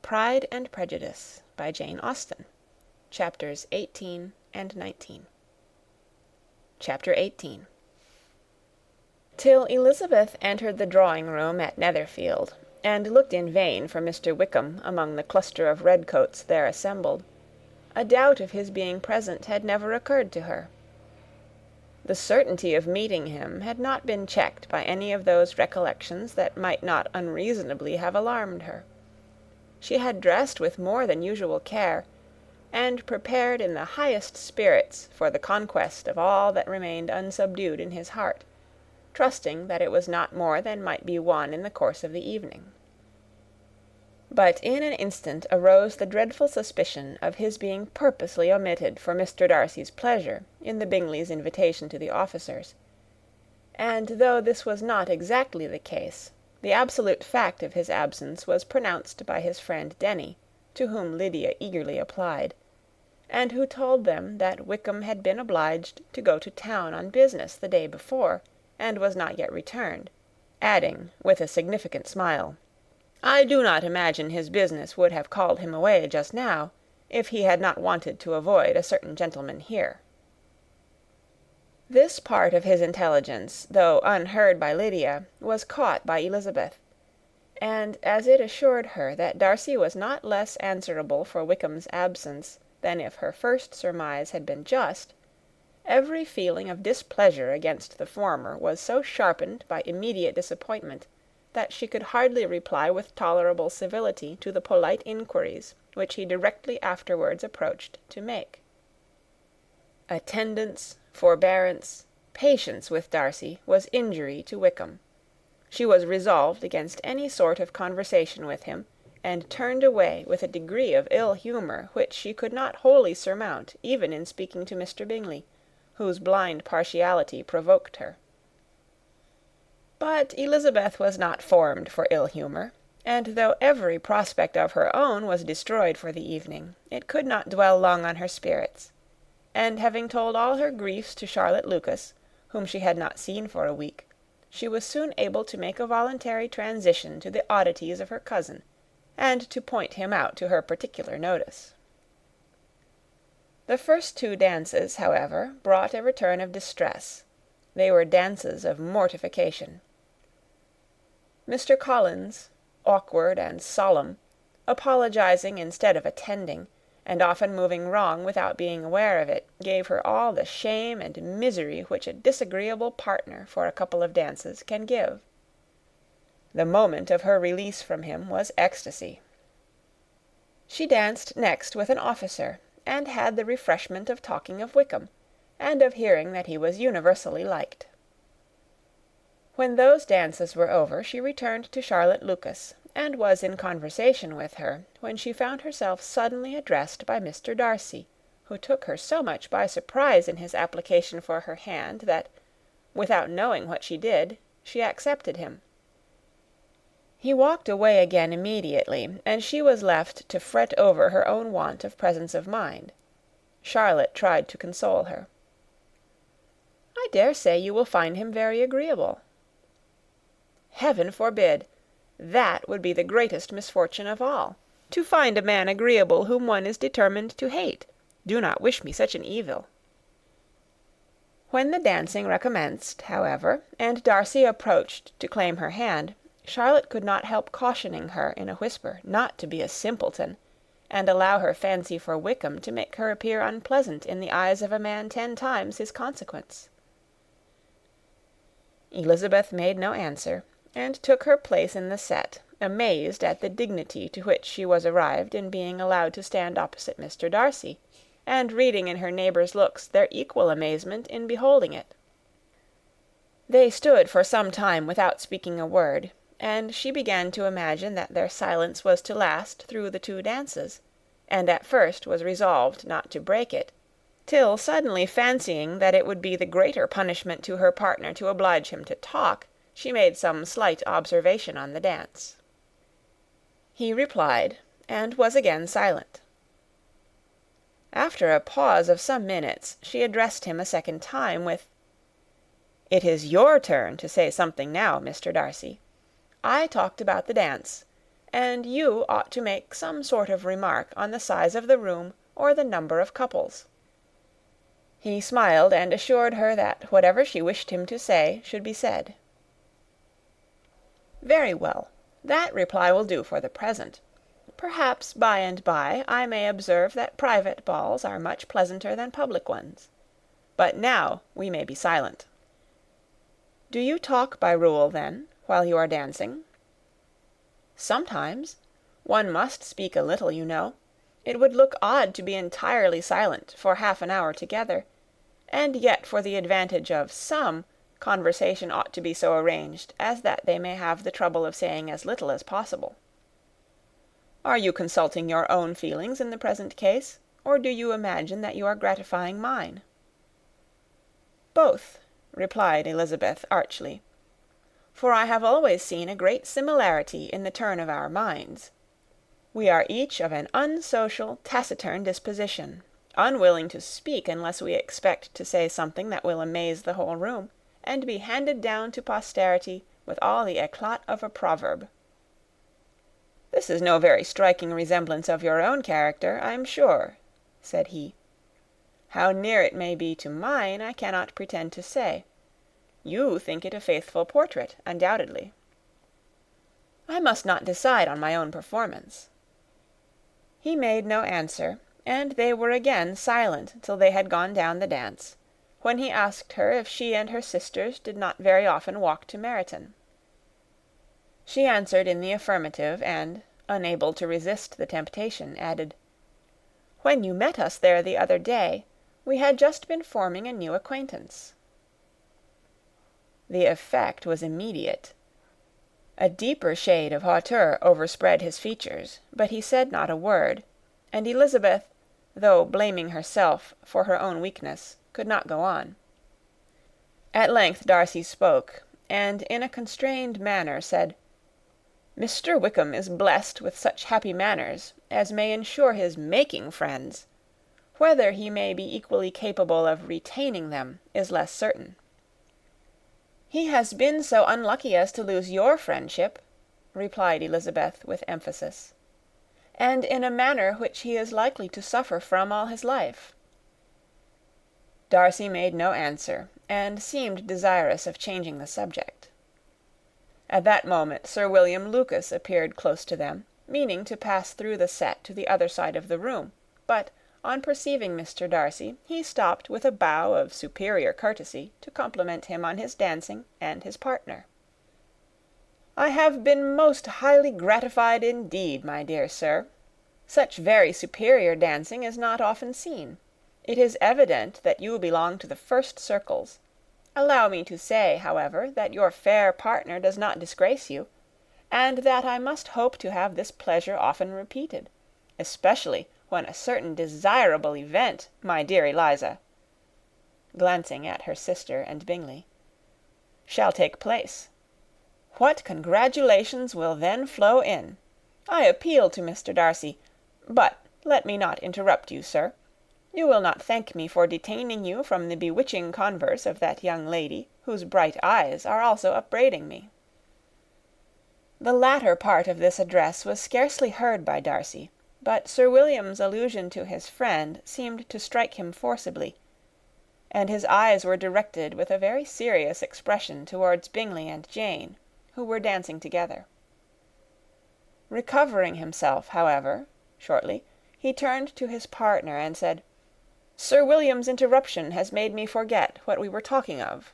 Pride and Prejudice by Jane Austen. Chapters 18 and 19. Chapter 18. Till Elizabeth entered the drawing-room at Netherfield, and looked in vain for Mr. Wickham among the cluster of redcoats there assembled, a doubt of his being present had never occurred to her. The certainty of meeting him had not been checked by any of those recollections that might not unreasonably have alarmed her. She had dressed with more than usual care, and prepared in the highest spirits for the conquest of all that remained unsubdued in his heart, trusting that it was not more than might be won in the course of the evening. But in an instant arose the dreadful suspicion of his being purposely omitted for Mr. Darcy's pleasure in the Bingleys' invitation to the officers; and though this was not exactly the case, the absolute fact of his absence was pronounced by his friend Denny, to whom Lydia eagerly applied, and who told them that Wickham had been obliged to go to town on business the day before, and was not yet returned, adding, with a significant smile, "I do not imagine his business would have called him away just now, if he had not wanted to avoid a certain gentleman here." This part of his intelligence, though unheard by Lydia, was caught by Elizabeth; and as it assured her that Darcy was not less answerable for Wickham's absence than if her first surmise had been just, every feeling of displeasure against the former was so sharpened by immediate disappointment, that she could hardly reply with tolerable civility to the polite inquiries which he directly afterwards approached to make. Attendance, forbearance, patience with Darcy was injury to Wickham. She was resolved against any sort of conversation with him, and turned away with a degree of ill humour which she could not wholly surmount even in speaking to Mr. Bingley, whose blind partiality provoked her. But Elizabeth was not formed for ill humour, and though every prospect of her own was destroyed for the evening, it could not dwell long on her spirits; and having told all her griefs to Charlotte Lucas, whom she had not seen for a week, she was soon able to make a voluntary transition to the oddities of her cousin, and to point him out to her particular notice. The first two dances, however, brought a return of distress. They were dances of mortification. Mr. Collins, awkward and solemn, apologizing instead of attending, and often moving wrong without being aware of it, gave her all the shame and misery which a disagreeable partner for a couple of dances can give. The moment of her release from him was ecstasy. She danced next with an officer, and had the refreshment of talking of Wickham, and of hearing that he was universally liked. When those dances were over, she returned to Charlotte Lucas, and was in conversation with her, when she found herself suddenly addressed by Mr. Darcy, who took her so much by surprise in his application for her hand, that, without knowing what she did, she accepted him. He walked away again immediately, and she was left to fret over her own want of presence of mind. Charlotte tried to console her. "I dare say you will find him very agreeable." "Heaven forbid! That would be the greatest misfortune of all, to find a man agreeable whom one is determined to hate. Do not wish me such an evil." When the dancing recommenced, however, and Darcy approached to claim her hand, Charlotte could not help cautioning her in a whisper not to be a simpleton, and allow her fancy for Wickham to make her appear unpleasant in the eyes of a man 10 times his consequence. Elizabeth made no answer, and took her place in the set, amazed at the dignity to which she was arrived in being allowed to stand opposite Mr. Darcy, and reading in her neighbours' looks their equal amazement in beholding it. They stood for some time without speaking a word, and she began to imagine that their silence was to last through the 2 dances, and at first was resolved not to break it, till suddenly fancying that it would be the greater punishment to her partner to oblige him to talk, she made some slight observation on the dance. He replied, and was again silent. After a pause of some minutes, she addressed him a second time with, "It is your turn to say something now, Mr. Darcy. I talked about the dance, and you ought to make some sort of remark on the size of the room or the number of couples." He smiled and assured her that whatever she wished him to say should be said. "Very well. That reply will do for the present. Perhaps by and by I may observe that private balls are much pleasanter than public ones. But now we may be silent." "Do you talk by rule, then, while you are dancing?" "Sometimes. One must speak a little, you know. It would look odd to be entirely silent for half an hour together, and yet for the advantage of some, conversation ought to be so arranged as that they may have the trouble of saying as little as possible." "Are you consulting your own feelings in the present case, or do you imagine that you are gratifying mine?" "Both," replied Elizabeth archly, "for I have always seen a great similarity in the turn of our minds. We are each of an unsocial, taciturn disposition, unwilling to speak unless we expect to say something that will amaze the whole room, and be handed down to posterity with all the éclat of a proverb." "This is no very striking resemblance of your own character, I'm sure," said he. "How near it may be to mine, I cannot pretend to say. You think it a faithful portrait, undoubtedly." "I must not decide on my own performance." He made no answer, and they were again silent till they had gone down the dance, when he asked her if she and her sisters did not very often walk to Meryton. She answered in the affirmative, and, unable to resist the temptation, added, "When you met us there the other day, we had just been forming a new acquaintance." The effect was immediate. A deeper shade of hauteur overspread his features, but he said not a word, and Elizabeth, though blaming herself for her own weakness, could not go on. At length Darcy spoke, and in a constrained manner said, "Mr. Wickham is blessed with such happy manners as may ensure his making friends. Whether he may be equally capable of retaining them is less certain." "He has been so unlucky as to lose your friendship," replied Elizabeth with emphasis, "and in a manner which he is likely to suffer from all his life." Darcy made no answer, and seemed desirous of changing the subject. At that moment Sir William Lucas appeared close to them, meaning to pass through the set to the other side of the room, but, on perceiving Mr. Darcy, he stopped with a bow of superior courtesy to compliment him on his dancing and his partner. "I have been most highly gratified indeed, my dear sir. Such very superior dancing is not often seen. It is evident that you belong to the first circles. Allow me to say, however, that your fair partner does not disgrace you, and that I must hope to have this pleasure often repeated, especially when a certain desirable event, my dear Eliza," glancing at her sister and Bingley, "shall take place. What congratulations will then flow in! I appeal to Mr. Darcy, but let me not interrupt you, sir. You will not thank me for detaining you from the bewitching converse of that young lady, whose bright eyes are also upbraiding me." The latter part of this address was scarcely heard by Darcy, but Sir William's allusion to his friend seemed to strike him forcibly, and his eyes were directed with a very serious expression towards Bingley and Jane, who were dancing together. Recovering himself, however, shortly, he turned to his partner and said, "Sir William's interruption has made me forget what we were talking of."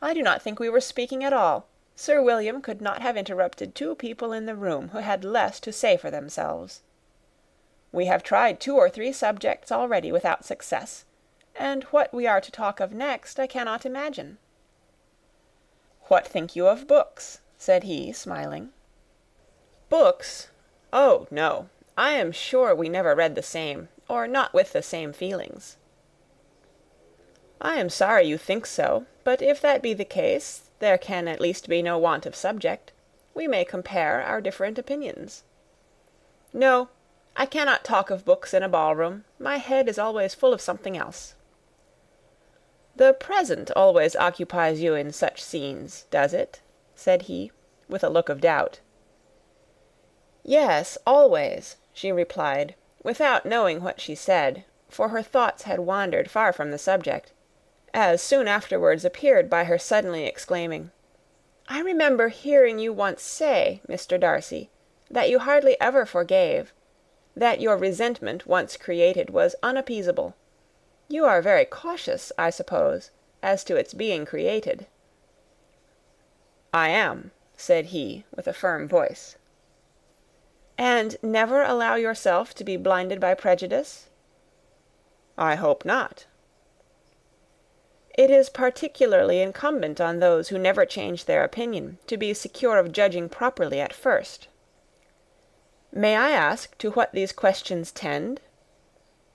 "I do not think we were speaking at all. Sir William could not have interrupted two people in the room who had less to say for themselves. We have tried 2 or 3 subjects already without success, and what we are to talk of next I cannot imagine." "What think you of books?" said he, smiling. "Books? Oh, no. I am sure we never read the same, or not with the same feelings." "I am sorry you think so, but if that be the case, there can at least be no want of subject. We may compare our different opinions." "No, I cannot talk of books in a ballroom. My head is always full of something else." "The present always occupies you in such scenes, does it?" said he, with a look of doubt. "Yes, always," she replied, without knowing what she said, for her thoughts had wandered far from the subject, as soon afterwards appeared by her suddenly exclaiming, "I remember hearing you once say, Mr. Darcy, that you hardly ever forgave, that your resentment once created was unappeasable. You are very cautious, I suppose, as to its being created." "I am," said he, with a firm voice. "And never allow yourself to be blinded by prejudice?" "I hope not." "It is particularly incumbent on those who never change their opinion to be secure of judging properly at first." "May I ask to what these questions tend?"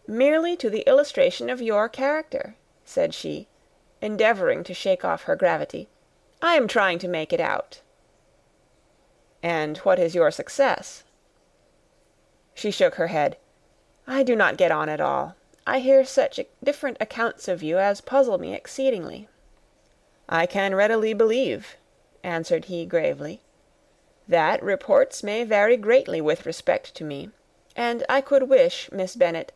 "Merely to the illustration of your character," said she, endeavouring to shake off her gravity. "I am trying to make it out." "And what is your success?" She shook her head. "I do not get on at all. I hear such different accounts of you as puzzle me exceedingly." "I can readily believe," answered he gravely, "that reports may vary greatly with respect to me, and I could wish, Miss Bennet,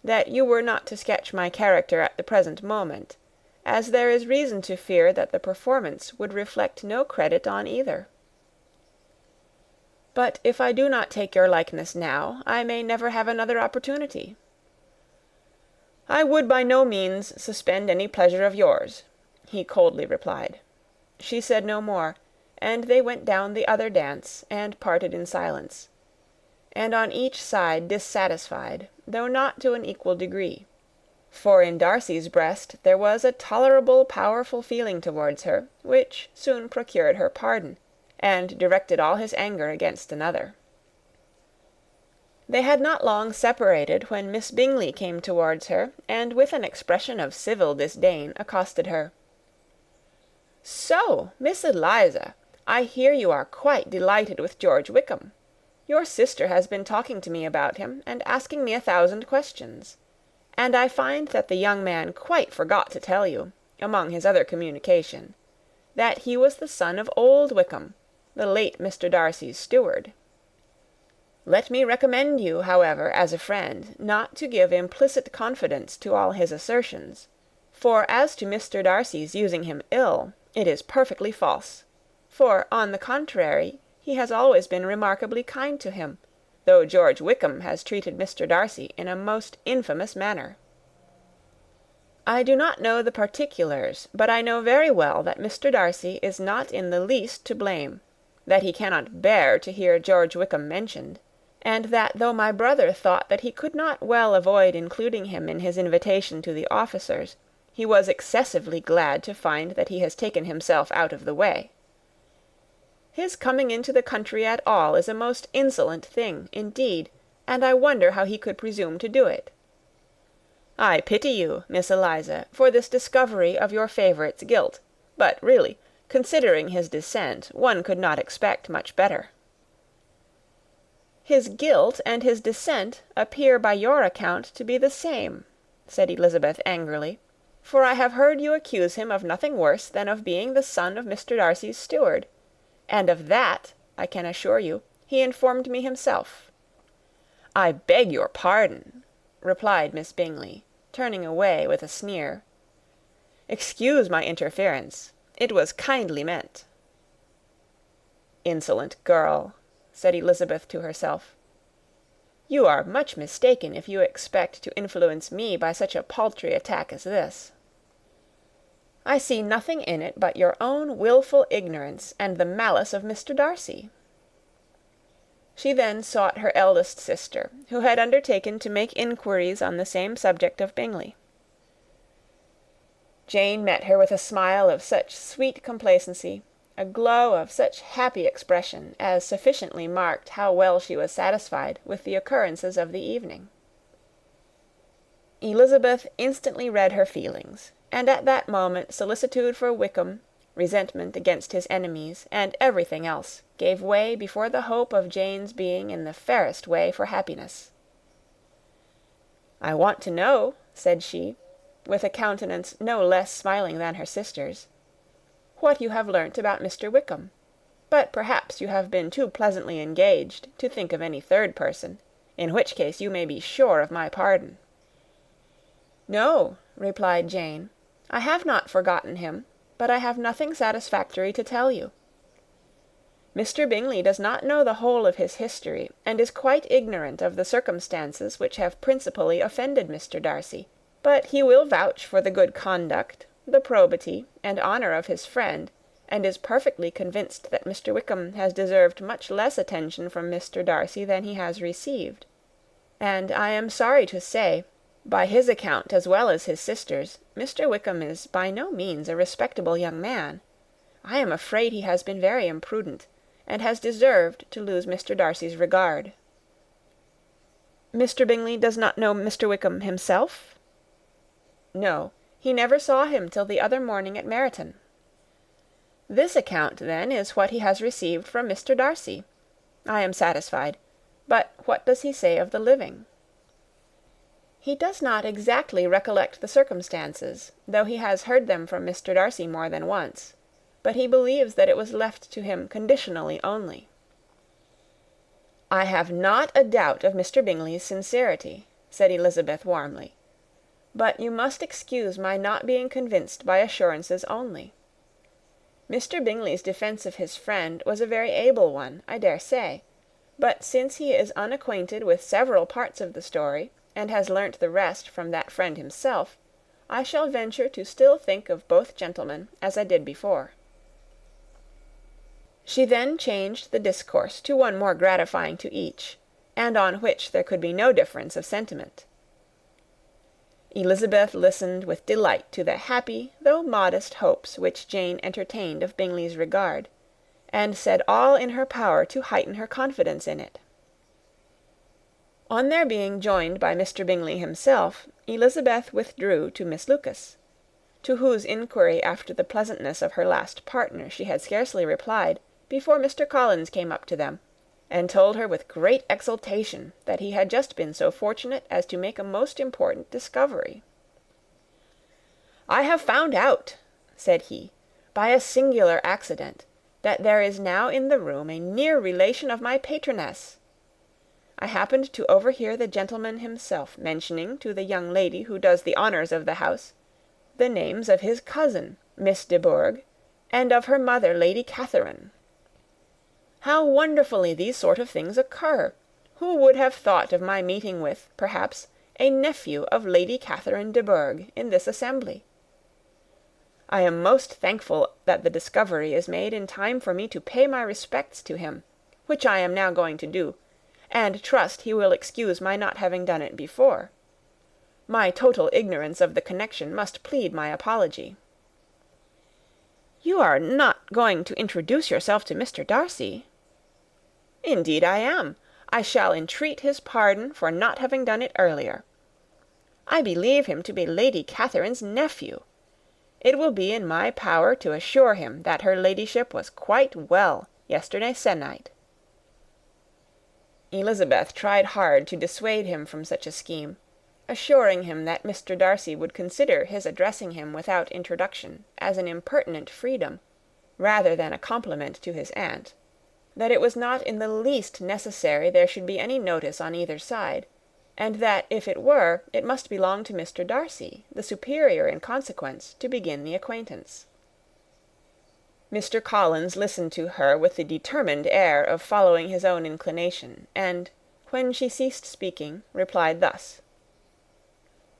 that you were not to sketch my character at the present moment, as there is reason to fear that the performance would reflect no credit on either. But if I do not take your likeness now, I may never have another opportunity." "I would by no means suspend any pleasure of yours," he coldly replied. She said no more, and they went down the other dance, and parted in silence, and on each side dissatisfied, though not to an equal degree. For in Darcy's breast there was a tolerable powerful feeling towards her, which soon procured her pardon, and directed all his anger against another. They had not long separated when Miss Bingley came towards her, and with an expression of civil disdain accosted her. "So, Miss Eliza, I hear you are quite delighted with George Wickham. Your sister has been talking to me about him, and asking me 1,000 questions. And I find that the young man quite forgot to tell you, among his other communication, that he was the son of old Wickham, the late Mr. Darcy's steward. Let me recommend you, however, as a friend, not to give implicit confidence to all his assertions, for as to Mr. Darcy's using him ill, it is perfectly false, for, on the contrary, he has always been remarkably kind to him, though George Wickham has treated Mr. Darcy in a most infamous manner. I do not know the particulars, but I know very well that Mr. Darcy is not in the least to blame, that he cannot bear to hear George Wickham mentioned, and that though my brother thought that he could not well avoid including him in his invitation to the officers, he was excessively glad to find that he has taken himself out of the way. His coming into the country at all is a most insolent thing, indeed, and I wonder how he could presume to do it. I pity you, Miss Eliza, for this discovery of your favourite's guilt, but really, considering his descent, one could not expect much better." "His guilt and his descent appear by your account to be the same," said Elizabeth angrily, "for I have heard you accuse him of nothing worse than of being the son of Mr. Darcy's steward, and of that, I can assure you, he informed me himself." "I beg your pardon," replied Miss Bingley, turning away with a sneer. "Excuse my interference. It was kindly meant." "Insolent girl," said Elizabeth to herself. "You are much mistaken if you expect to influence me by such a paltry attack as this. I see nothing in it but your own wilful ignorance and the malice of Mr. Darcy." She then sought her eldest sister, who had undertaken to make inquiries on the same subject of Bingley. Jane met her with a smile of such sweet complacency, a glow of such happy expression, as sufficiently marked how well she was satisfied with the occurrences of the evening. Elizabeth instantly read her feelings, and at that moment solicitude for Wickham, resentment against his enemies, and everything else, gave way before the hope of Jane's being in the fairest way for happiness. "I want to know," said she, with a countenance no less smiling than her sister's, "what you have learnt about Mr. Wickham." but perhaps you have been too pleasantly engaged to think of any third person, in which case you may be sure of my pardon." "No," replied Jane, "I have not forgotten him, but I have nothing satisfactory to tell you. Mr. Bingley does not know the whole of his history, and is quite ignorant of the circumstances which have principally offended Mr. Darcy, but he will vouch for the good conduct, the probity, and honour of his friend, and is perfectly convinced that Mr. Wickham has deserved much less attention from Mr. Darcy than he has received. And I am sorry to say, by his account as well as his sister's, Mr. Wickham is by no means a respectable young man. I am afraid he has been very imprudent, and has deserved to lose Mr. Darcy's regard." "Mr. Bingley does not know Mr. Wickham himself?" "No, he never saw him till the other morning at Meryton." "This account, then, is what he has received from Mr. Darcy. I am satisfied. But what does he say of the living?" "He does not exactly recollect the circumstances, though he has heard them from Mr. Darcy more than once, but he believes that it was left to him conditionally only." "I have not a doubt of Mr. Bingley's sincerity," said Elizabeth warmly, "but you must excuse my not being convinced by assurances only. Mr. Bingley's defence of his friend was a very able one, I dare say, but since he is unacquainted with several parts of the story, and has learnt the rest from that friend himself, I shall venture to still think of both gentlemen as I did before." She then changed the discourse to one more gratifying to each, and on which there could be no difference of sentiment. Elizabeth listened with delight to the happy, though modest hopes which Jane entertained of Bingley's regard, and said all in her power to heighten her confidence in it. On their being joined by Mr. Bingley himself, Elizabeth withdrew to Miss Lucas, to whose inquiry after the pleasantness of her last partner she had scarcely replied, before Mr. Collins came up to them, and told her with great exultation that he had just been so fortunate as to make a most important discovery. "I have found out," said he, "by a singular accident, that there is now in the room a near relation of my patroness. I happened to overhear the gentleman himself mentioning to the young lady who does the honours of the house the names of his cousin, Miss de Bourgh, and of her mother, Lady Catherine. How wonderfully these sort of things occur! Who would have thought of my meeting with, perhaps, a nephew of Lady Catherine de Bourgh in this assembly? I am most thankful that the discovery is made in time for me to pay my respects to him, which I am now going to do, and trust he will excuse my not having done it before. My total ignorance of the connection must plead my apology." "You are not going to introduce yourself to Mr. Darcy?" "Indeed I am. I shall entreat his pardon for not having done it earlier. I believe him to be Lady Catherine's nephew. It will be in my power to assure him that her ladyship was quite well yesterday se'nnight." Elizabeth tried hard to dissuade him from such a scheme, assuring him that Mr. Darcy would consider his addressing him without introduction as an impertinent freedom, rather than a compliment to his aunt, that it was not in the least necessary there should be any notice on either side, and that if it were, it must belong to Mr. Darcy, the superior in consequence, to begin the acquaintance. Mr. Collins listened to her with the determined air of following his own inclination, and, when she ceased speaking, replied thus: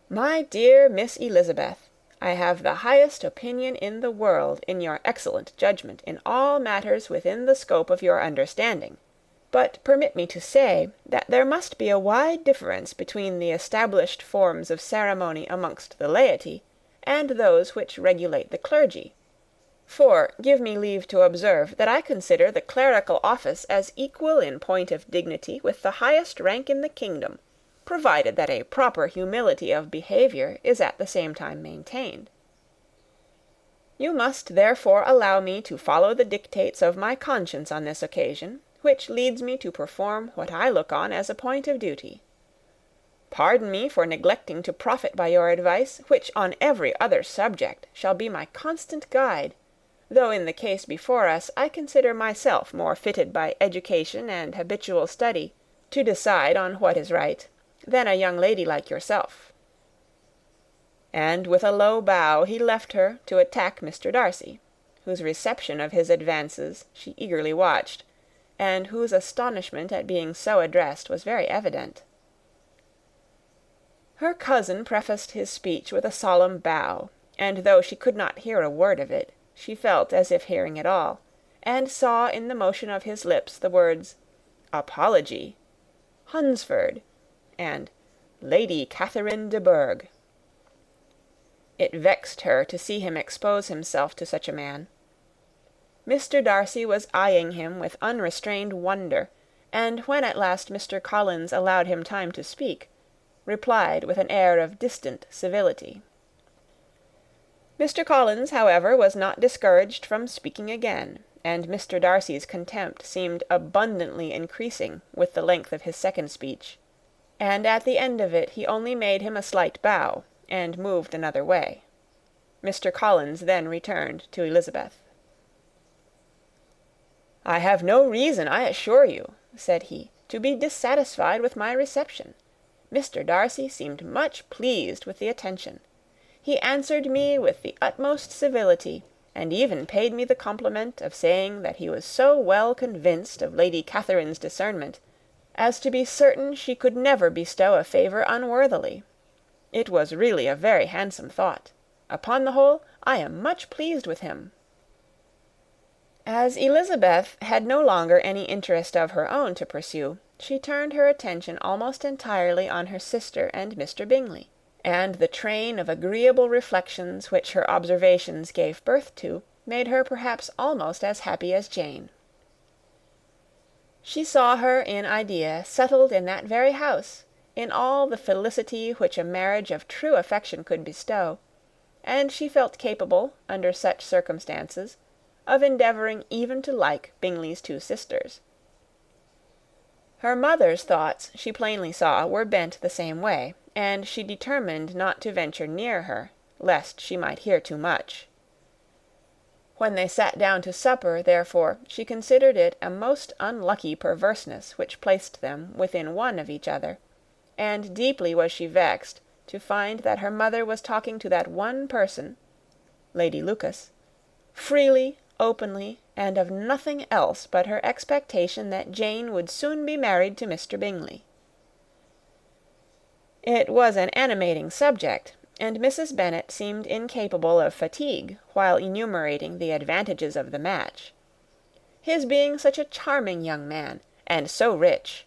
"My dear Miss Elizabeth, I have the highest opinion in the world in your excellent judgment in all matters within the scope of your understanding, but permit me to say that there must be a wide difference between the established forms of ceremony amongst the laity and those which regulate the clergy. For, give me leave to observe that I consider the clerical office as equal in point of dignity with the highest rank in the kingdom, provided that a proper humility of behaviour is at the same time maintained. You must therefore allow me to follow the dictates of my conscience on this occasion, which leads me to perform what I look on as a point of duty. Pardon me for neglecting to profit by your advice, which on every other subject shall be my constant guide, though in the case before us I consider myself more fitted by education and habitual study to decide on what is right, than a young lady like yourself." And with a low bow he left her to attack Mr. Darcy, whose reception of his advances she eagerly watched, and whose astonishment at being so addressed was very evident. Her cousin prefaced his speech with a solemn bow, and though she could not hear a word of it, she felt as if hearing it all, and saw in the motion of his lips the words "apology," "Hunsford," and "Lady Catherine de Bourgh." It vexed her to see him expose himself to such a man. Mr. Darcy was eyeing him with unrestrained wonder, and when at last Mr. Collins allowed him time to speak, replied with an air of distant civility. Mr. Collins, however, was not discouraged from speaking again, and Mr. Darcy's contempt seemed abundantly increasing with the length of his second speech, and at the end of it he only made him a slight bow, and moved another way. Mr. Collins then returned to Elizabeth. "I have no reason, I assure you," said he, "to be dissatisfied with my reception. Mr. Darcy seemed much pleased with the attention. He answered me with the utmost civility, and even paid me the compliment of saying that he was so well convinced of Lady Catherine's discernment as to be certain she could never bestow a favour unworthily. It was really a very handsome thought. Upon the whole, I am much pleased with him." As Elizabeth had no longer any interest of her own to pursue, she turned her attention almost entirely on her sister and Mr. Bingley, and the train of agreeable reflections which her observations gave birth to made her perhaps almost as happy as Jane. She saw her in idea settled in that very house, in all the felicity which a marriage of true affection could bestow, and she felt capable, under such circumstances, of endeavouring even to like Bingley's two sisters. Her mother's thoughts, she plainly saw, were bent the same way, and she determined not to venture near her, lest she might hear too much. When they sat down to supper, therefore, she considered it a most unlucky perverseness which placed them within one of each other, and deeply was she vexed to find that her mother was talking to that one person, Lady Lucas, freely, openly, and of nothing else but her expectation that Jane would soon be married to Mr. Bingley. It was an animating subject, and Mrs. Bennet seemed incapable of fatigue while enumerating the advantages of the match. His being such a charming young man, and so rich,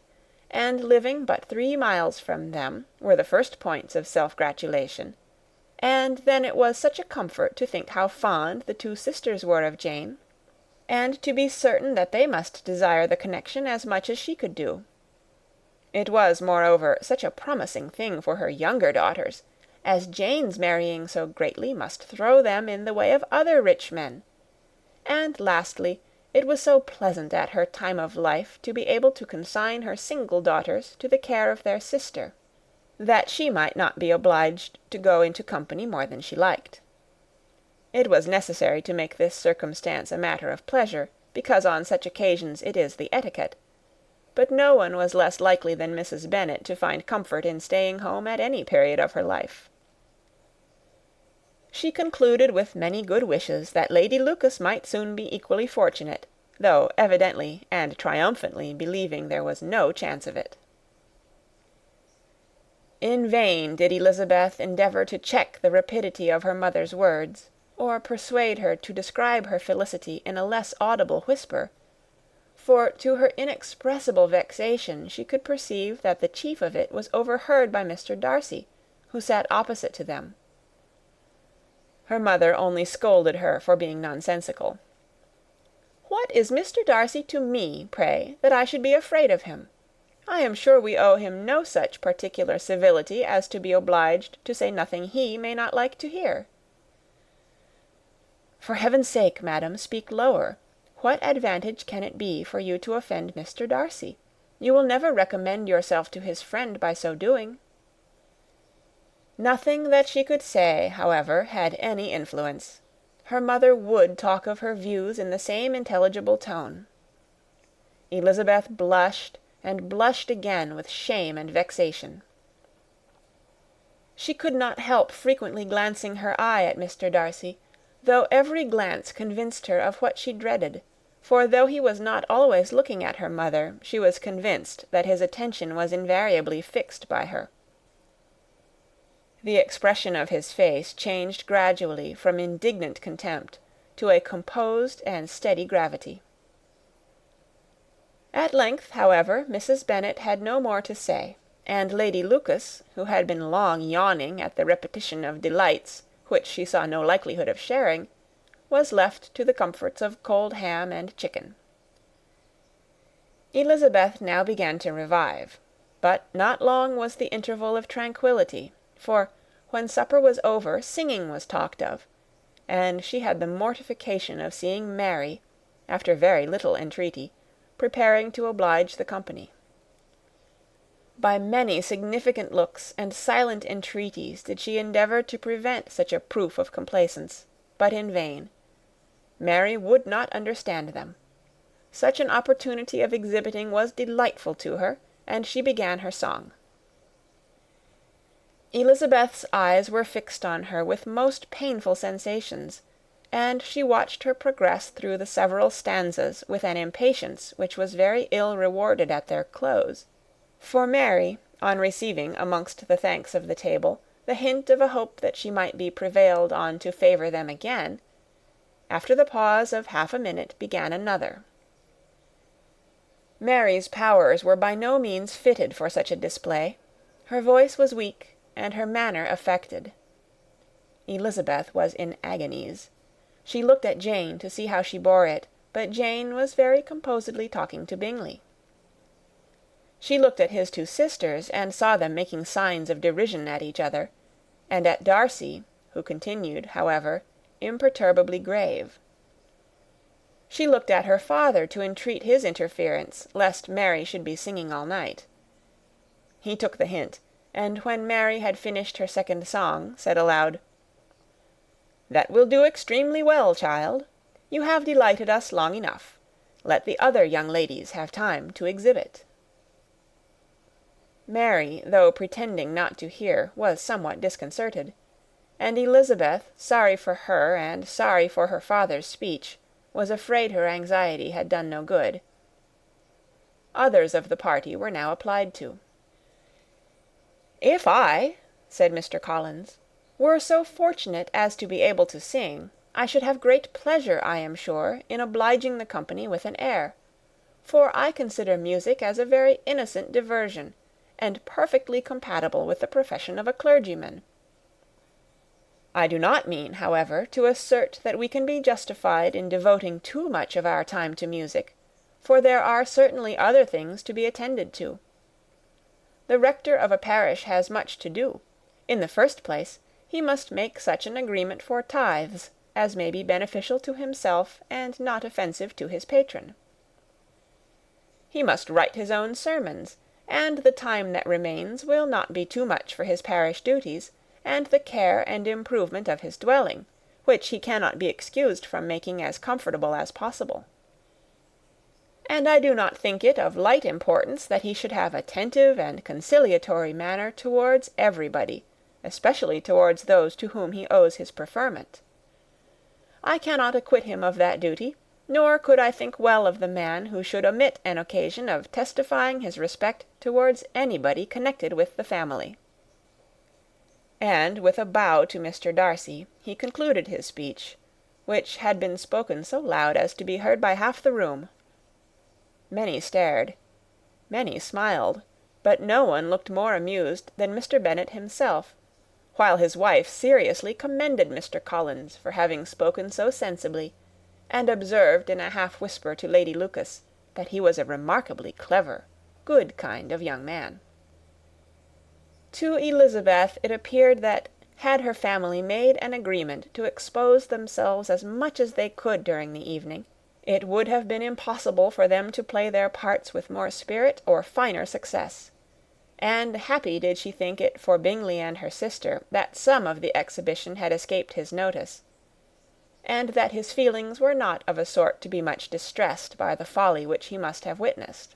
and living but 3 miles from them, were the first points of self-gratulation, and then it was such a comfort to think how fond the two sisters were of Jane, and to be certain that they must desire the connection as much as she could do. It was, moreover, such a promising thing for her younger daughters, as Jane's marrying so greatly must throw them in the way of other rich men. And lastly, it was so pleasant at her time of life to be able to consign her single daughters to the care of their sister, that she might not be obliged to go into company more than she liked. It was necessary to make this circumstance a matter of pleasure, because on such occasions it is the etiquette, but no one was less likely than Mrs. Bennet to find comfort in staying home at any period of her life. She concluded with many good wishes that Lady Lucas might soon be equally fortunate, though evidently and triumphantly believing there was no chance of it. In vain did Elizabeth endeavour to check the rapidity of her mother's words, or persuade her to describe her felicity in a less audible whisper, for to her inexpressible vexation she could perceive that the chief of it was overheard by Mr. Darcy, who sat opposite to them. Her mother only scolded her for being nonsensical. "What is Mr. Darcy to me, pray, that I should be afraid of him? I am sure we owe him no such particular civility as to be obliged to say nothing he may not like to hear." "For heaven's sake, madam, speak lower. What advantage can it be for you to offend Mr. Darcy? You will never recommend yourself to his friend by so doing." Nothing that she could say, however, had any influence. her mother would talk of her views in the same intelligible tone. Elizabeth blushed and blushed again with shame and vexation. She could not help frequently glancing her eye at Mr. Darcy, though every glance convinced her of what she dreaded, for though he was not always looking at her mother, she was convinced that his attention was invariably fixed by her. The expression of his face changed gradually from indignant contempt to a composed and steady gravity. At length, however, Mrs. Bennet had no more to say, and Lady Lucas, who had been long yawning at the repetition of delights which she saw no likelihood of sharing, was left to the comforts of cold ham and chicken. Elizabeth now began to revive, but not long was the interval of tranquillity, for, when supper was over, singing was talked of, and she had the mortification of seeing Mary, after very little entreaty, preparing to oblige the company. By many significant looks and silent entreaties did she endeavour to prevent such a proof of complaisance, but in vain. Mary would not understand them. Such an opportunity of exhibiting was delightful to her, and she began her song. Elizabeth's eyes were fixed on her with most painful sensations, and she watched her progress through the several stanzas with an impatience which was very ill rewarded at their close. For Mary, on receiving amongst the thanks of the table the hint of a hope that she might be prevailed on to favour them again, after the pause of half a minute began another. Mary's powers were by no means fitted for such a display. Her voice was weak, and her manner affected. Elizabeth was in agonies. She looked at Jane to see how she bore it, but Jane was very composedly talking to Bingley. She looked at his two sisters, and saw them making signs of derision at each other, and at Darcy, who continued, however, imperturbably grave. She looked at her father to entreat his interference, lest Mary should be singing all night. He took the hint, and when Mary had finished her second song, said aloud, "That will do extremely well, child. You have delighted us long enough. Let the other young ladies have time to exhibit." Mary, though pretending not to hear, was somewhat disconcerted, and Elizabeth, sorry for her and sorry for her father's speech, was afraid her anxiety had done no good. Others of the party were now applied to. "If I," said Mr. Collins, "were so fortunate as to be able to sing, I should have great pleasure, I am sure, in obliging the company with an air, for I consider music as a very innocent diversion, and perfectly compatible with the profession of a clergyman. I do not mean, however, to assert that we can be justified in devoting too much of our time to music, for there are certainly other things to be attended to. The rector of a parish has much to do. In the first place, he must make such an agreement for tithes as may be beneficial to himself and not offensive to his patron. He must write his own sermons, and the time that remains will not be too much for his parish duties, and the care and improvement of his dwelling, which he cannot be excused from making as comfortable as possible. And I do not think it of light importance that he should have attentive and conciliatory manner towards everybody, especially towards those to whom he owes his preferment. I cannot acquit him of that duty, nor could I think well of the man who should omit an occasion of testifying his respect towards anybody connected with the family." And with a bow to Mr. Darcy, he concluded his speech, which had been spoken so loud as to be heard by half the room. Many stared, many smiled, but no one looked more amused than Mr. Bennet himself, while his wife seriously commended Mr. Collins for having spoken so sensibly, and observed in a half-whisper to Lady Lucas that he was a remarkably clever, good kind of young man. To Elizabeth it appeared that, had her family made an agreement to expose themselves as much as they could during the evening, it would have been impossible for them to play their parts with more spirit or finer success; and happy did she think it for Bingley and her sister that some of the exhibition had escaped his notice. and that his feelings were not of a sort to be much distressed by the folly which he must have witnessed.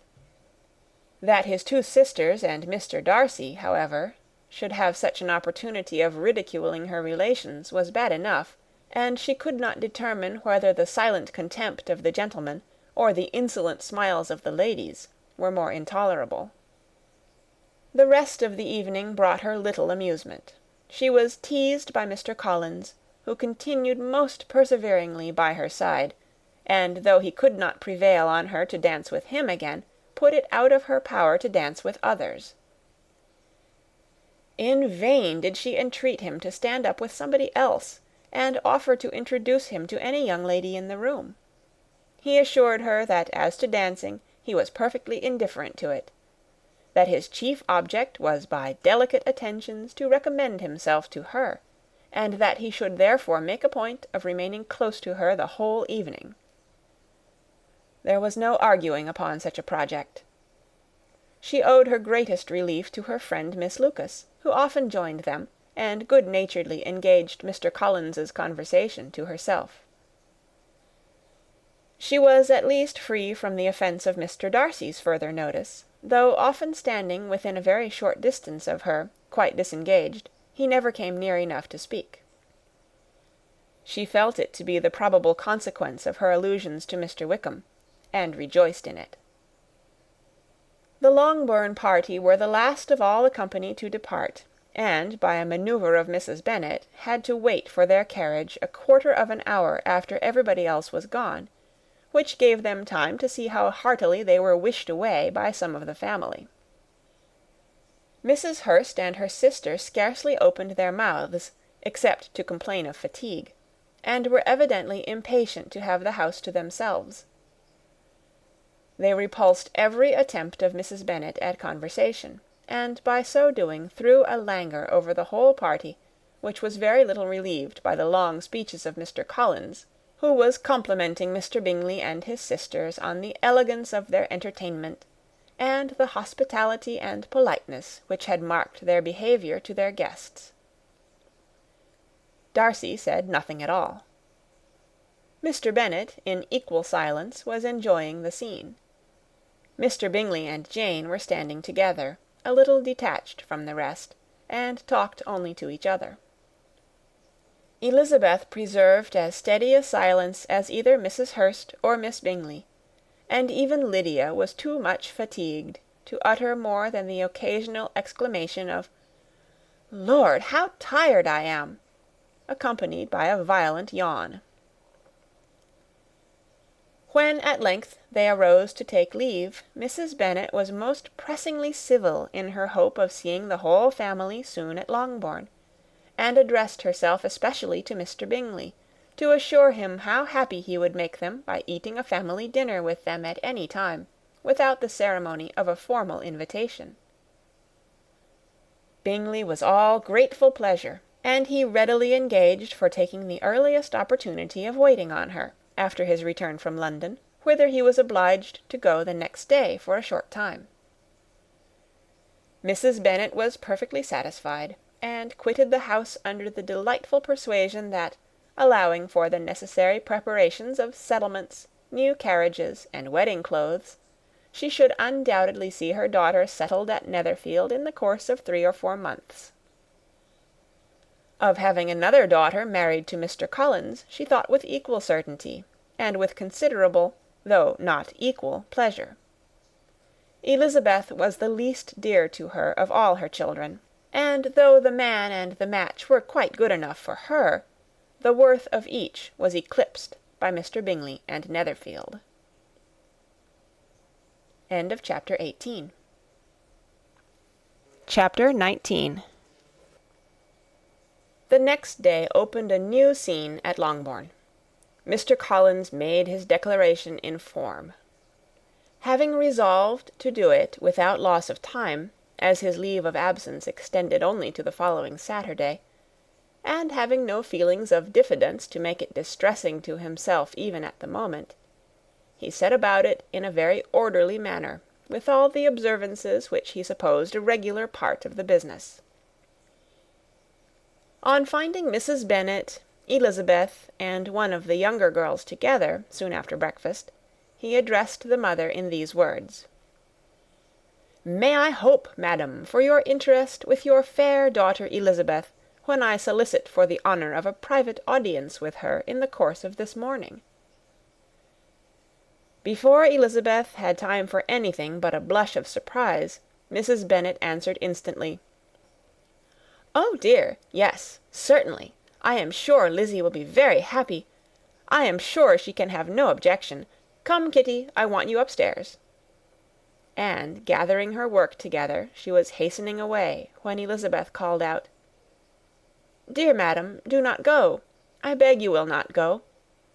That his two sisters and Mr. Darcy, however, should have such an opportunity of ridiculing her relations was bad enough, and she could not determine whether the silent contempt of the gentlemen or the insolent smiles of the ladies were more intolerable. The rest of the evening brought her little amusement. She was teased by Mr. Collins, who continued most perseveringly by her side, and though he could not prevail on her to dance with him again, put it out of her power to dance with others. In vain did she entreat him to stand up with somebody else, and offer to introduce him to any young lady in the room. He assured her that as to dancing he was perfectly indifferent to it, that his chief object was by delicate attentions to recommend himself to her, and that he should therefore make a point of remaining close to her the whole evening. There was no arguing upon such a project. She owed her greatest relief to her friend Miss Lucas, who often joined them, and good-naturedly engaged Mr. Collins's conversation to herself. She was at least free from the offence of Mr. Darcy's further notice, though often standing within a very short distance of her, quite disengaged, he never came near enough to speak. She felt it to be the probable consequence of her allusions to Mr. Wickham, and rejoiced in it. The Longbourn party were the last of all the company to depart, and, by a manoeuvre of Mrs. Bennet, had to wait for their carriage a quarter of an hour after everybody else was gone, which gave them time to see how heartily they were wished away by some of the family. Mrs. Hurst and her sister scarcely opened their mouths, except to complain of fatigue, and were evidently impatient to have the house to themselves. They repulsed every attempt of Mrs. Bennet at conversation, and by so doing threw a languor over the whole party, which was very little relieved by the long speeches of Mr. Collins, who was complimenting Mr. Bingley and his sisters on the elegance of their entertainment, and the hospitality and politeness which had marked their behaviour to their guests. Darcy said nothing at all. Mr. Bennet, in equal silence, was enjoying the scene. Mr. Bingley and Jane were standing together, a little detached from the rest, and talked only to each other. Elizabeth preserved as steady a silence as either Mrs. Hurst or Miss Bingley, and even Lydia was too much fatigued to utter more than the occasional exclamation of "Lord, how tired I am!" accompanied by a violent yawn. When at length they arose to take leave, Mrs. Bennet was most pressingly civil in her hope of seeing the whole family soon at Longbourn, and addressed herself especially to Mr. Bingley, to assure him how happy he would make them by eating a family dinner with them at any time, without the ceremony of a formal invitation. Bingley was all grateful pleasure, and he readily engaged for taking the earliest opportunity of waiting on her, after his return from London, whither he was obliged to go the next day for a short time. Mrs. Bennet was perfectly satisfied, and quitted the house under the delightful persuasion that, allowing for the necessary preparations of settlements, new carriages, and wedding clothes, she should undoubtedly see her daughter settled at Netherfield in the course of 3 or 4 months. Of having another daughter married to Mr. Collins she thought with equal certainty, and with considerable, though not equal, pleasure. Elizabeth was the least dear to her of all her children, and though the man and the match were quite good enough for her, the worth of each was eclipsed by Mr. Bingley and Netherfield. End of chapter 18. Chapter 19. The next day opened a new scene at Longbourn. Mr. Collins made his declaration in form. Having resolved to do it without loss of time, as his leave of absence extended only to the following Saturday, and having no feelings of diffidence to make it distressing to himself even at the moment, he set about it in a very orderly manner, with all the observances which he supposed a regular part of the business. On finding Mrs. Bennet Elizabeth and one of the younger girls together, soon after breakfast, he addressed the mother in these words: "May I hope, madam, for your interest with your fair daughter Elizabeth, when I solicit for the honour of a private audience with her in the course of this morning?" Before Elizabeth had time for anything but a blush of surprise, Mrs. Bennet answered instantly, "Oh dear, yes, certainly. I am sure Lizzy will be very happy. I am sure she can have no objection. Come, Kitty, I want you upstairs." And, gathering her work together, she was hastening away, when Elizabeth called out, "Dear madam, do not go. I beg you will not go.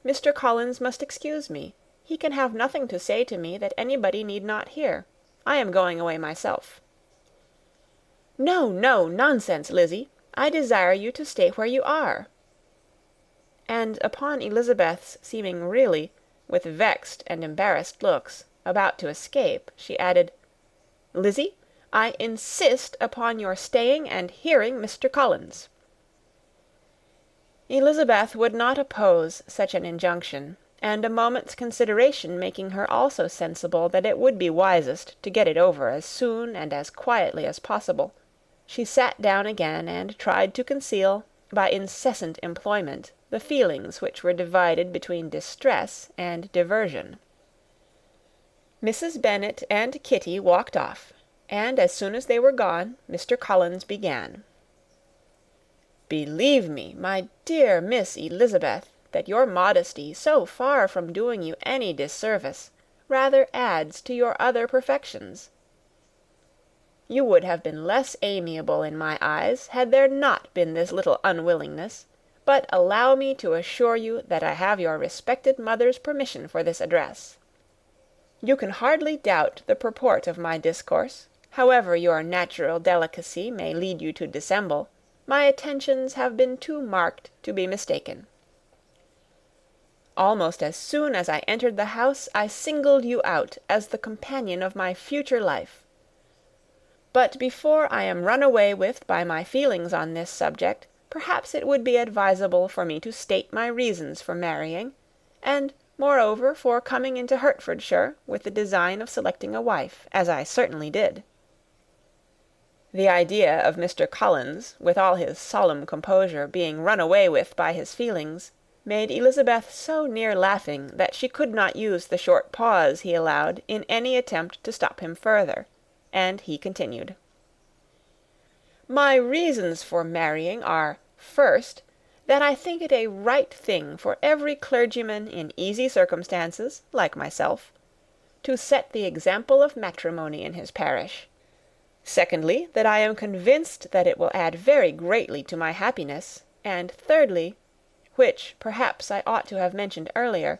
Mr. Collins must excuse me. He can have nothing to say to me that anybody need not hear. I am going away myself." "No, no, nonsense, Lizzy. I desire you to stay where you are." And upon Elizabeth's seeming really, with vexed and embarrassed looks, about to escape, she added, "Lizzy, I insist upon your staying and hearing Mr. Collins." Elizabeth would not oppose such an injunction, and a moment's consideration making her also sensible that it would be wisest to get it over as soon and as quietly as possible, she sat down again and tried to conceal, by incessant employment, the feelings which were divided between distress and diversion. Mrs. Bennet and Kitty walked off, and as soon as they were gone, Mr. Collins began. "Believe me, my dear Miss Elizabeth, that your modesty, so far from doing you any disservice, rather adds to your other perfections. You would have been less amiable in my eyes, had there not been this little unwillingness, but allow me to assure you that I have your respected mother's permission for this address. You can hardly doubt the purport of my discourse, however your natural delicacy may lead you to dissemble. My attentions have been too marked to be mistaken. Almost as soon as I entered the house, I singled you out as the companion of my future life. But before I am run away with by my feelings on this subject, perhaps it would be advisable for me to state my reasons for marrying, and, moreover, for coming into Hertfordshire with the design of selecting a wife, as I certainly did." The idea of Mr. Collins, with all his solemn composure, being run away with by his feelings, made Elizabeth so near laughing that she could not use the short pause he allowed in any attempt to stop him further, and he continued, "My reasons for marrying are, first, that I think it a right thing for every clergyman in easy circumstances, like myself, to set the example of matrimony in his parish. Secondly, that I am convinced that it will add very greatly to my happiness, and thirdly, which perhaps I ought to have mentioned earlier,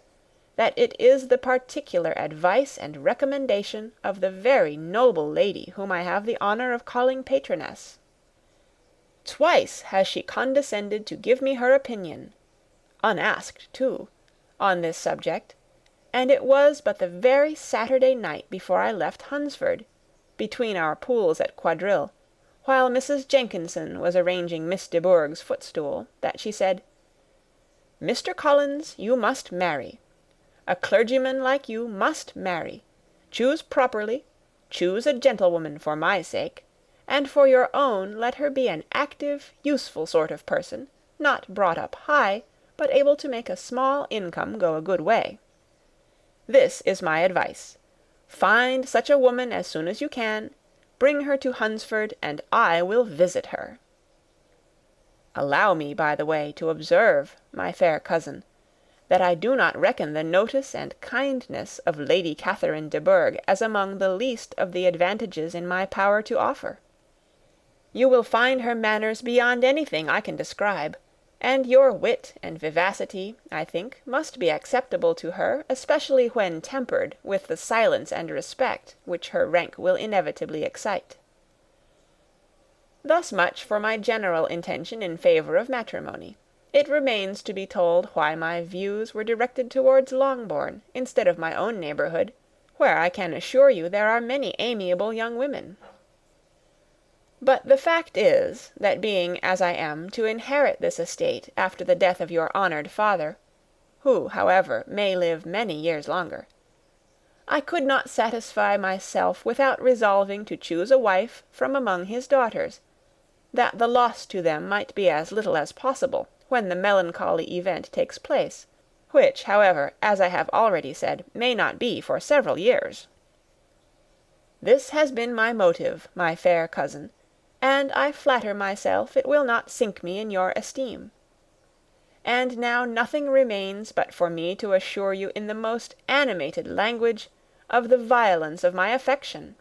that it is the particular advice and recommendation of the very noble lady whom I have the honour of calling patroness. Twice has she condescended to give me her opinion, unasked too, on this subject, and it was but the very Saturday night before I left Hunsford, between our pools at quadrille, while Mrs. Jenkinson was arranging Miss de Bourgh's footstool, that she said, "Mr. Collins, you must marry. A clergyman like you must marry. Choose properly, choose a gentlewoman for my sake, and for your own let her be an active, useful sort of person, not brought up high, but able to make a small income go a good way. This is my advice. Find such a woman as soon as you can, bring her to Hunsford, and I will visit her. Allow me, by the way, to observe, my fair cousin, that I do not reckon the notice and kindness of Lady Catherine de Bourgh as among the least of the advantages in my power to offer. You will find her manners beyond anything I can describe, and your wit and vivacity, I think, must be acceptable to her, especially when tempered with the silence and respect which her rank will inevitably excite. Thus much for my general intention in favour of matrimony. It remains to be told why my views were directed towards Longbourn, instead of my own neighbourhood, where I can assure you there are many amiable young women. But the fact is, that being, as I am, to inherit this estate after the death of your honoured father, who, however, may live many years longer, I could not satisfy myself without resolving to choose a wife from among his daughters, that the loss to them might be as little as possible when the melancholy event takes place, which, however, as I have already said, may not be for several years. This has been my motive, my fair cousin, and I flatter myself it will not sink me in your esteem. And now nothing remains but for me to assure you in the most animated language of the violence of my affection.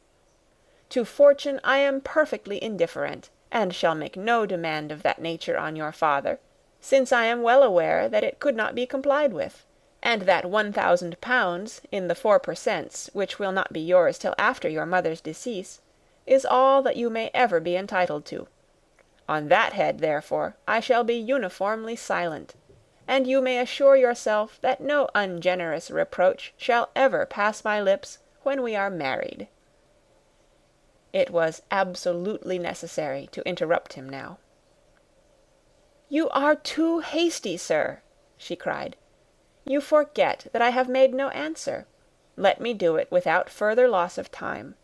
To fortune I am perfectly indifferent, and shall make no demand of that nature on your father, since I am well aware that it could not be complied with, and that £1,000 in the 4 per cents, which will not be yours till after your mother's decease, is all that you may ever be entitled to. On that head, therefore, I shall be uniformly silent, and you may assure yourself that no ungenerous reproach shall ever pass my lips when we are married." It was absolutely necessary to interrupt him now. "You are too hasty, sir," she cried. "You forget that I have made no answer. Let me do it without further loss of time.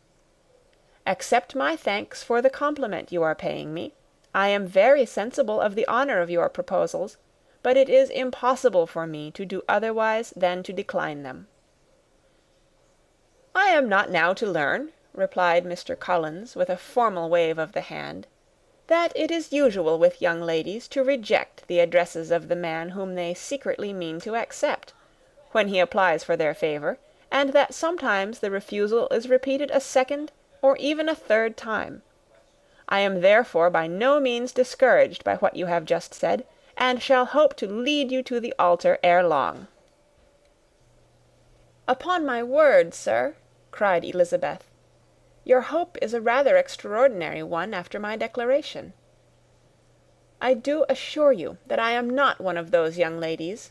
Accept my thanks for the compliment you are paying me. I am very sensible of the honour of your proposals, but it is impossible for me to do otherwise than to decline them." "I am not now to learn," replied Mr. Collins, with a formal wave of the hand, "that it is usual with young ladies to reject the addresses of the man whom they secretly mean to accept, when he applies for their favour, and that sometimes the refusal is repeated a second or even a third time. I am therefore by no means discouraged by what you have just said, and shall hope to lead you to the altar ere long." "Upon my word, sir," cried Elizabeth, "your hope is a rather extraordinary one after my declaration. I do assure you that I am not one of those young ladies,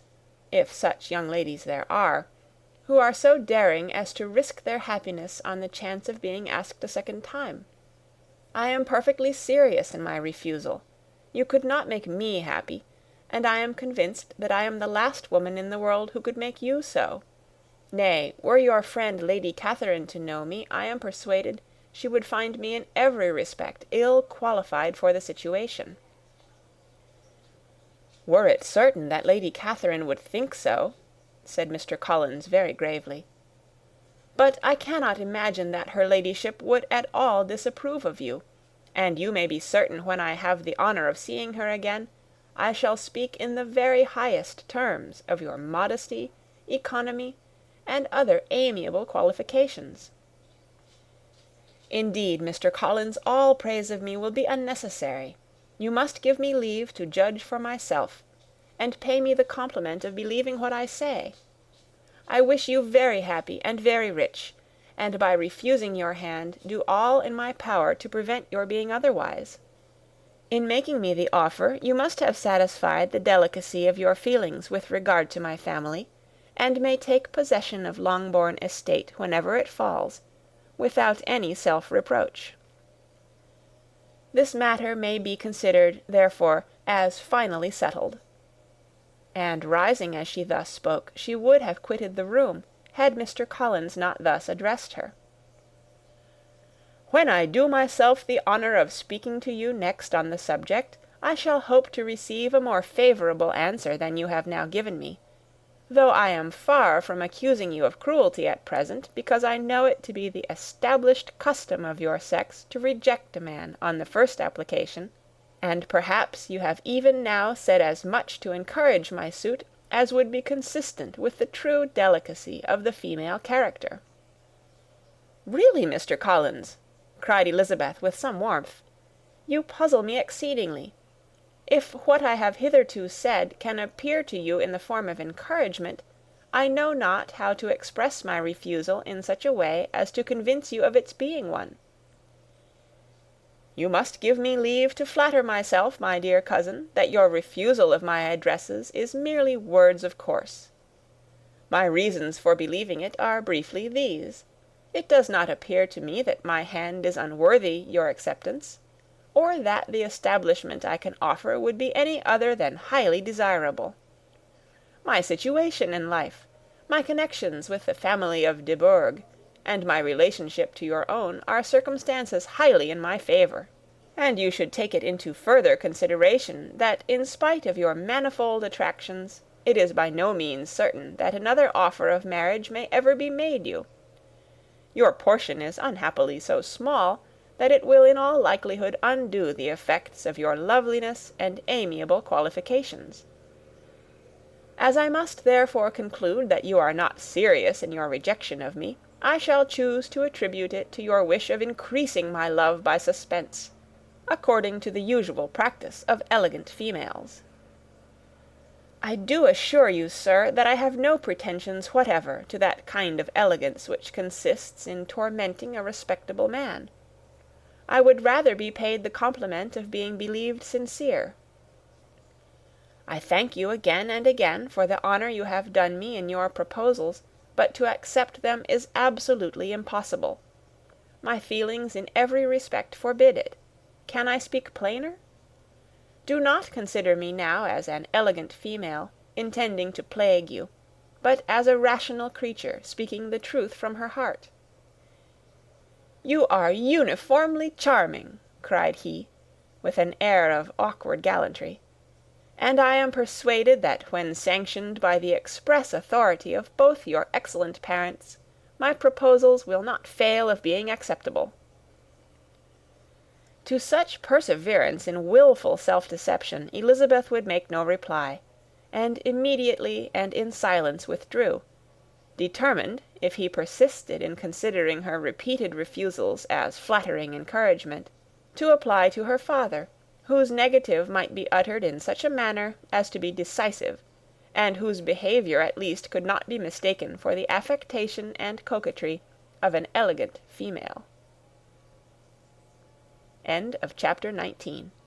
if such young ladies there are, who are so daring as to risk their happiness on the chance of being asked a second time. I am perfectly serious in my refusal. You could not make me happy, and I am convinced that I am the last woman in the world who could make you so. Nay, were your friend Lady Catherine to know me, I am persuaded she would find me in every respect ill qualified for the situation." "Were it certain that Lady Catherine would think so," said Mr. Collins very gravely. "But I cannot imagine that her ladyship would at all disapprove of you, and you may be certain when I have the honour of seeing her again, I shall speak in the very highest terms of your modesty, economy, and other amiable qualifications. Indeed, Mr. Collins, all praise of me will be unnecessary. You must give me leave to judge for myself, and pay me the compliment of believing what I say. I wish you very happy and very rich, and by refusing your hand do all in my power to prevent your being otherwise. In making me the offer, you must have satisfied the delicacy of your feelings with regard to my family, and may take possession of Longbourn estate whenever it falls, without any self-reproach. This matter may be considered, therefore, as finally settled." And rising as she thus spoke, she would have quitted the room, had Mr. Collins not thus addressed her. "When I do myself the honour of speaking to you next on the subject, I shall hope to receive a more favourable answer than you have now given me, though I am far from accusing you of cruelty at present, because I know it to be the established custom of your sex to reject a man on the first application, and perhaps you have even now said as much to encourage my suit as would be consistent with the true delicacy of the female character." "Really, Mr. Collins," cried Elizabeth with some warmth, "you puzzle me exceedingly. If what I have hitherto said can appear to you in the form of encouragement, I know not how to express my refusal in such a way as to convince you of its being one. You must give me leave to flatter myself, my dear cousin, that your refusal of my addresses is merely words of course. My reasons for believing it are briefly these. It does not appear to me that my hand is unworthy your acceptance. or that the establishment I can offer would be any other than highly desirable. My situation in life, my connections with the family of de Bourgh, and my relationship to your own, are circumstances highly in my favour, and you should take it into further consideration that in spite of your manifold attractions, it is by no means certain that another offer of marriage may ever be made you. Your portion is unhappily so small that it will in all likelihood undo the effects of your loveliness and amiable qualifications. As I must therefore conclude that you are not serious in your rejection of me, I shall choose to attribute it to your wish of increasing my love by suspense, according to the usual practice of elegant females. I do assure you, sir, that I have no pretensions whatever to that kind of elegance which consists in tormenting a respectable man. I would rather be paid the compliment of being believed sincere. I thank you again and again for the honour you have done me in your proposals, but to accept them is absolutely impossible. My feelings in every respect forbid it. Can I speak plainer? Do not consider me now as an elegant female, intending to plague you, but as a rational creature speaking the truth from her heart. You are uniformly charming, cried he, with an air of awkward gallantry, and I am persuaded that when sanctioned by the express authority of both your excellent parents, my proposals will not fail of being acceptable. To such perseverance in wilful self-deception Elizabeth would make no reply, and immediately and in silence withdrew, determined, if he persisted in considering her repeated refusals as flattering encouragement, to apply to her father, whose negative might be uttered in such a manner as to be decisive, and whose behaviour at least could not be mistaken for the affectation and coquetry of an elegant female. End of chapter 19.